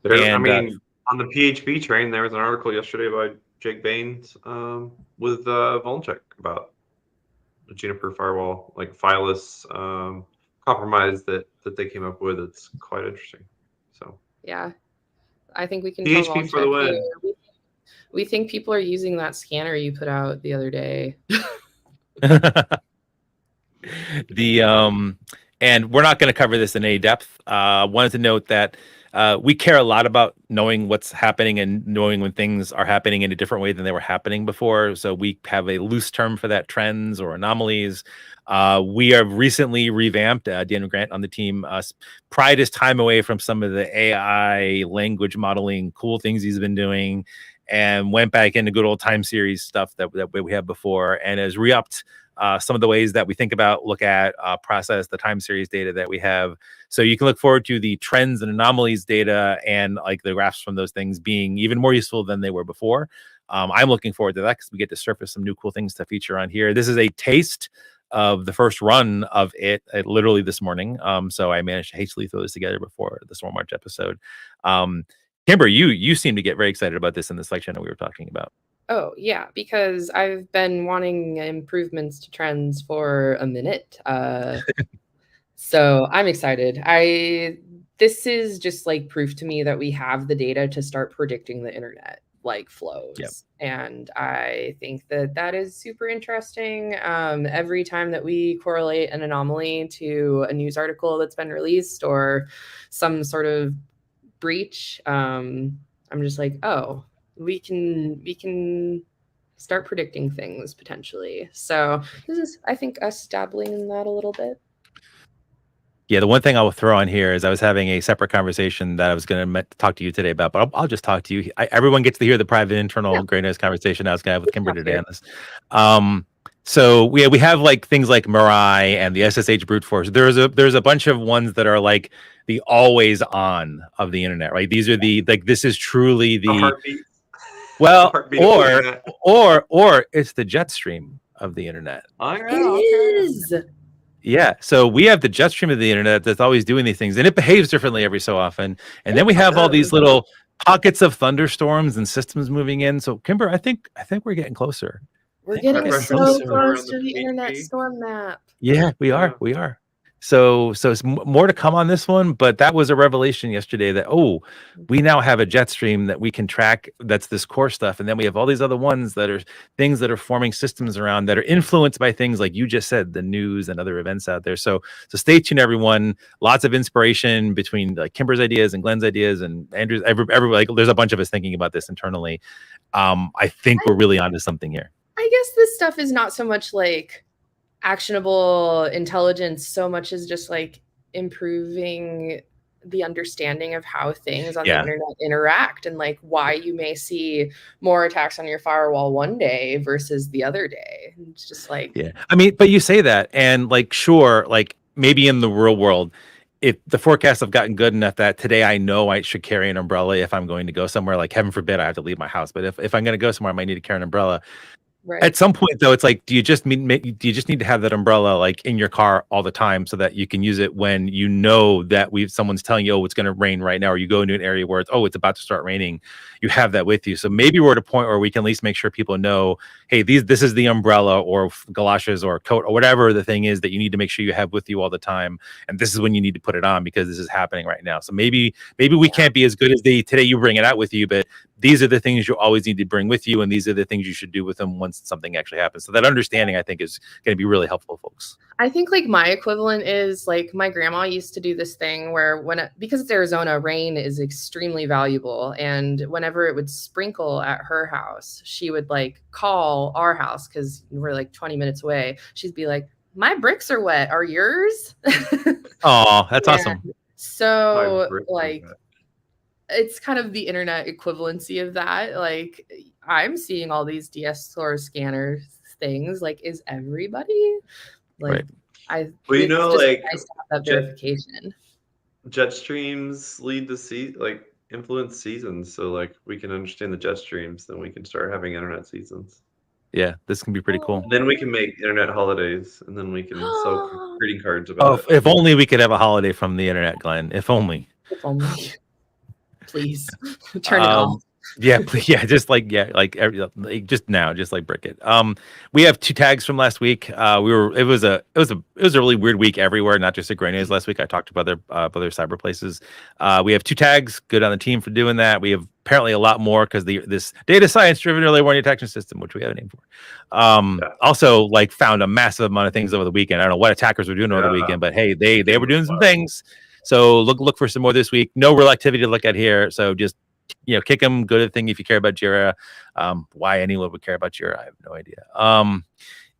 I mean, on the PHP train, there was an article yesterday by Jake Baines with Vulnercheck about the Juniper firewall, like fileless compromise that they came up with. It's quite interesting. So yeah, I think we can PHP for the win. We think people are using that scanner you put out the other day. And we're not going to cover this in any depth. Wanted to note that we care a lot about knowing what's happening and knowing when things are happening in a different way than they were happening before. So we have a loose term for that: trends or anomalies. We have recently revamped Daniel Grant on the team, pried his time away from some of the AI language modeling cool things he's been doing, and went back into good old time series stuff that we had before, and has re-upped some of the ways that we think about, look at, process the time series data that we have. So you can look forward to the trends and anomalies data and like the graphs from those things being even more useful than they were before. I'm looking forward to that because we get to surface some new cool things to feature on here. This is a taste of the first run of it literally this morning. So I managed to hastily throw this together before the Storm March episode. Kimber, you seem to get very excited about this in the Slack channel we were talking about. Oh, yeah, because I've been wanting improvements to trends for a minute. So I'm excited. This is just like proof to me that we have the data to start predicting the internet like flows. Yep. And I think that is super interesting. Every time that we correlate an anomaly to a news article that's been released or some sort of breach, I'm just like, oh, we can start predicting things potentially. So this is, I think, us dabbling in that a little bit. Yeah, the one thing I will throw on here is I was having a separate conversation that I was going to talk to you today about, but I'll just talk to you. Everyone gets to hear the private internal Grey Nose conversation I was going to have with Kimber today on this. So we have like things like Mirai and the SSH brute force. There's a bunch of ones that are like the always on of the internet, right? These are the like this is truly the heartbeat. Well, or it's the jet stream of the internet. Oh, yeah, it is. Yeah, so we have the jet stream of the internet that's always doing these things, and it behaves differently every so often. And then we have all these little pockets of thunderstorms and systems moving in. So, Kimber, I think we're getting closer. We're getting so close to the internet storm map. Yeah, we are. We are. So it's more to come on this one, but that was a revelation yesterday that, we now have a jet stream that we can track. That's this core stuff. And then we have all these other ones that are things that are forming systems around that are influenced by things like you just said, the news and other events out there. So stay tuned, everyone. Lots of inspiration between like Kimber's ideas and Glenn's ideas and Andrew's. Like there's a bunch of us thinking about this internally. I think we're really onto something here. I guess this stuff is not so much like actionable intelligence so much as just like improving the understanding of how things on the internet interact and like why you may see more attacks on your firewall one day versus the other day. It's just like, yeah, I mean, but you say that and like, sure, like maybe in the real world, if the forecasts have gotten good enough that today I know I should carry an umbrella if I'm going to go somewhere, like heaven forbid I have to leave my house, but if I'm going to go somewhere, I might need to carry an umbrella. Right. At some point, though, it's like, do you just need to have that umbrella like in your car all the time so that you can use it when you know that someone's telling you, it's going to rain right now, or you go into an area where it's about to start raining, you have that with you. So maybe we're at a point where we can at least make sure people know, hey, this is the umbrella or galoshes or coat or whatever the thing is that you need to make sure you have with you all the time, and this is when you need to put it on because this is happening right now. So maybe we can't be as good as today you bring it out with you, but these are the things you always need to bring with you, and these are the things you should do with them once something actually happens. So that understanding, I think, is going to be really helpful, folks. I think like my equivalent is like my grandma used to do this thing where because it's Arizona, rain is extremely valuable. And whenever it would sprinkle at her house, she would like call our house because we're like 20 minutes away. She'd be like, my bricks are wet. Are yours? Oh, that's awesome. So like, it's kind of the internet equivalency of that. Like I'm seeing all these DS score scanners things. Like, is everybody like? Right. Well, you it's know, just like nice to have that verification. jet streams lead to like influence seasons. So like we can understand the jet streams, then we can start having internet seasons. Yeah, this can be pretty cool. And then we can make internet holidays, and then we can sell greeting cards Oh, about it. if only we could have a holiday from the internet, Glenn. If only. If only. Please turn it off. Yeah, just like just now, just like brick it. We have 2 tags from last week. It was a really weird week everywhere, not just at Graniers last week. I talked to other cyber places. We have 2 tags. Good on the team for doing that. We have apparently a lot more because this data science driven early warning detection system, which we have a name for. Also like found a massive amount of things over the weekend. I don't know what attackers were doing over the weekend, but hey, they were doing some things. So look for some more this week. No real activity to look at here. So just kick them. Good thing if you care about Jira. Why anyone would care about Jira, I have no idea.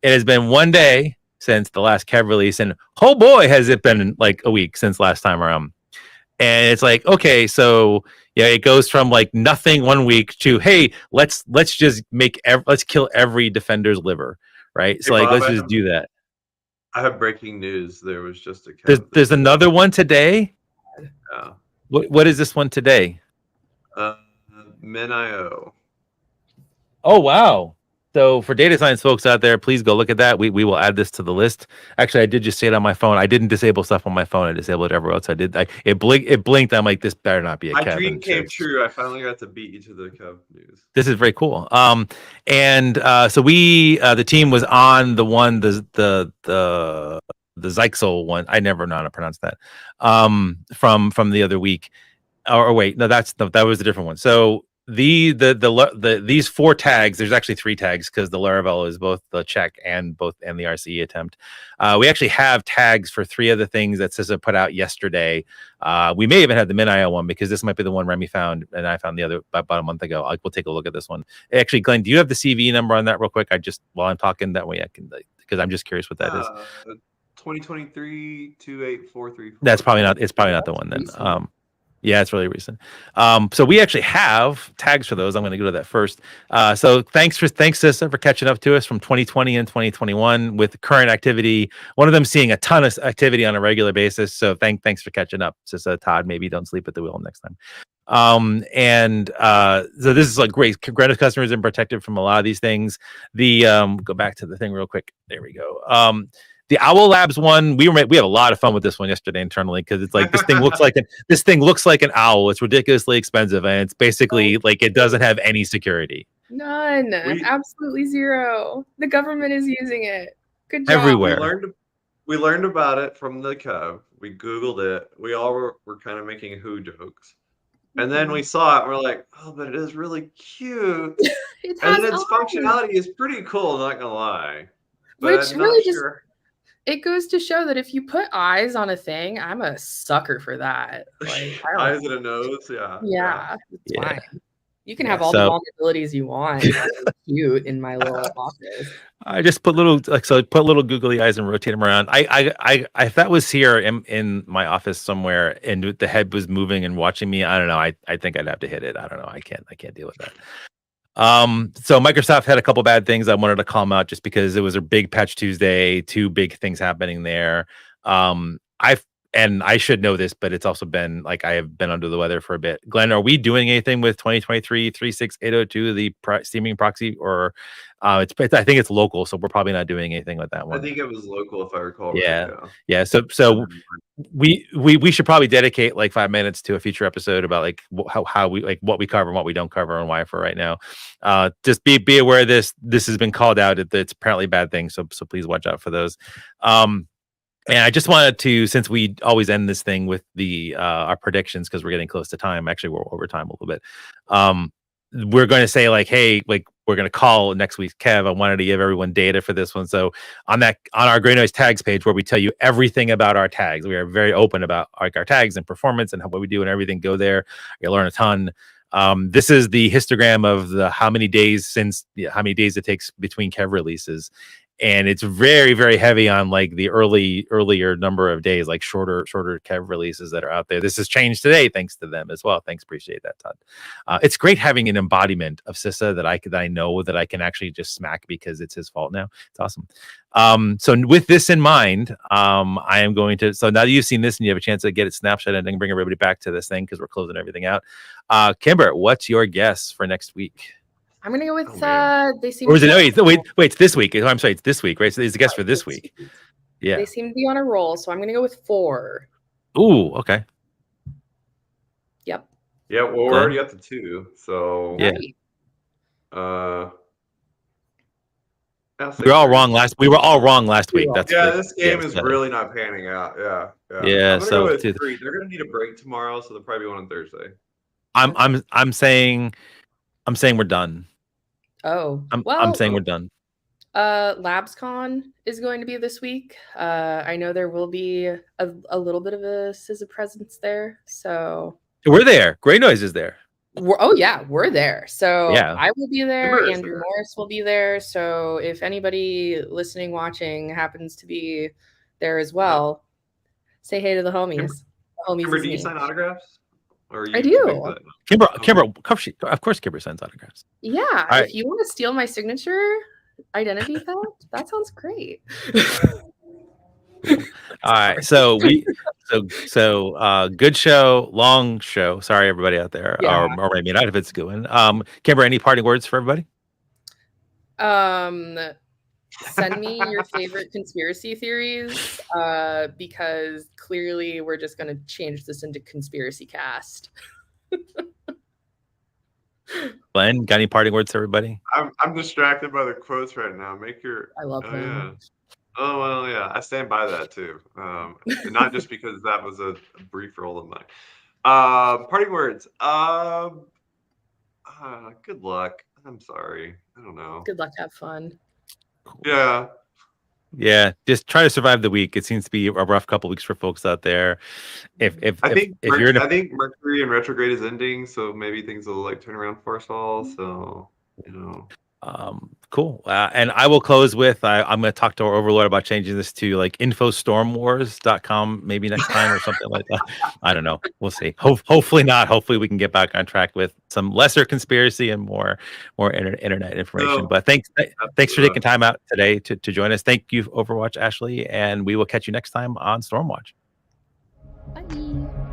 It has been 1 day since the last Kev release, and oh boy, has it been like a week since last time around. And it's like, okay, so it goes from like nothing 1 week to hey, let's just let's kill every defender's liver, right? Hey, so like, Bob, let's just do that. I have breaking news. There was just a there's another one today. Yeah. What is this one today? Min.io. Oh wow! So for data science folks out there, please go look at that. We will add this to the list. Actually, I did just say it on my phone. I didn't disable stuff on my phone. I disabled it everywhere else. I did. It blinked. I'm like, this better not be a My Kev. dream came true. I finally got to beat you to the Kev news. This is very cool. So we the team was on the one the Zyxel one. I never know how to pronounce that. From the other week. Or wait, no, that was a different one. So these 4 tags, there's actually 3 tags because the Laravel is both the check and the RCE attempt. We actually have tags for 3 of the things that CISA put out yesterday. We may even have the Min.io one because this might be the one Remy found and I found the other about a month ago. We'll take a look at this one. Actually, Glenn, do you have the CV number on that real quick? While I'm talking, that way I can, because I'm just curious what that is. 2023 28434. That's probably not. It's probably not the one then. Yeah, it's really recent. So we actually have tags for those. I'm going to go to that first. So thanks CISA for catching up to us from 2020 and 2021 with current activity. One of them seeing a ton of activity on a regular basis. So thanks for catching up, CISA. Todd, maybe don't sleep at the wheel next time. So this is like great. Graniers customers and protected from a lot of these things. Go back to the thing real quick. There we go. The Owl Labs one, we had a lot of fun with this one yesterday internally because it's like this thing looks like an owl. It's ridiculously expensive and it's basically like it doesn't have any security. None. Absolutely zero. The government is using it. Good job. Everywhere. We learned about it from the Kev. We Googled it. We all were kind of making who jokes. And then we saw it and we're like, oh, but it is really cute. And its functionality is pretty cool, not gonna lie. But which really it goes to show that if you put eyes on a thing, I'm a sucker for that. Like eyes and a nose, yeah, it's fine. You can have all the vulnerabilities you want. Cute in my little office. I just put little googly eyes and rotate them around. I if that was here in my office somewhere and the head was moving and watching me, I don't know. I think I'd have to hit it. I don't know. I can't deal with that. So Microsoft had a couple bad things. I wanted to call them out just because it was a big Patch Tuesday, 2 big things happening there. I should know this, but it's also been like I have been under the weather for a bit. Glenn, are we doing anything with 2023 36802, the streaming proxy, or I think it's local, so we're probably not doing anything with that one. I think it was local, if I recall. Yeah. So we should probably dedicate like 5 minutes to a future episode about like how we like what we cover and what we don't cover and why for right now. Just be aware of this. This has been called out. It's apparently a bad thing. So please watch out for those. And I just wanted to, since we always end this thing with our predictions because we're getting close to time. Actually, we're over time a little bit. We're going to say like, hey, like we're going to call next week's Kev. I wanted to give everyone data for this one. So on our Graniers tags page where we tell you everything about our tags, we are very open about like our tags and performance and what we do and everything. Go there, you'll learn a ton. This is the histogram of how many days it takes between Kev releases. and it's very, very heavy on like the earlier number of days, like shorter Kev releases that are out there. This has changed today thanks to them as well. Thanks, appreciate that, Todd. It's great having an embodiment of Sissa that I know that I can actually just smack because it's his fault now. It's awesome. So with this in mind, I am going to, so now that you've seen this and you have a chance to get it snapshot and then bring everybody back to this thing because we're closing everything out. Kimber, what's your guess for next week? I'm gonna go with they seem. Or is it? Wait, it's this week. I'm sorry, it's this week, right? So it's a guess for this week. Yeah. They seem to be on a roll, so I'm gonna go with 4. Ooh, okay. Yep. Yeah, well, we're already up to 2, so yeah. We were all wrong last week. That's this game is really not panning out. Yeah. I'm gonna go with 3. They're gonna need a break tomorrow, so they'll probably be one on Thursday. I'm saying we're done. Oh, I'm saying we're done. LabsCon is going to be this week. I know there will be a little bit of a SZA presence there, so we're there. Great Noise is there. We're there. So yeah. I will be there. Andrew Morris will be there. So if anybody listening, watching happens to be there as well, say hey to the homies. Kimber, do you sign autographs? Or I do. Kimber, of course, Kimber signs autographs. Yeah, if you want to steal my signature identity theft, that sounds great. All right, so good show, long show. Sorry, everybody out there, or maybe not if it's a good one. Kimber, any parting words for everybody? Send me your favorite conspiracy theories, because clearly we're just going to change this into conspiracy cast. Glenn, got any parting words to everybody? I'm distracted by the quotes right now. I love them. Yeah. Oh well, yeah, I stand by that too. Not just because that was a brief role of mine. Parting words. Good luck. I'm sorry. I don't know. Good luck. Have fun. Yeah. Yeah, just try to survive the week. It seems to be a rough couple weeks for folks out there. I think Mercury in retrograde is ending, so maybe things will like turn around for us all. So cool. And I will close with I'm going to talk to our overlord about changing this to like infostormwars.com maybe next time or something like that. I don't know. We'll see. Hopefully not. Hopefully we can get back on track with some lesser conspiracy and more internet information. But thanks for taking time out today to join us. Thank you, Overwatch Ashley, and we will catch you next time on Stormwatch. Bye.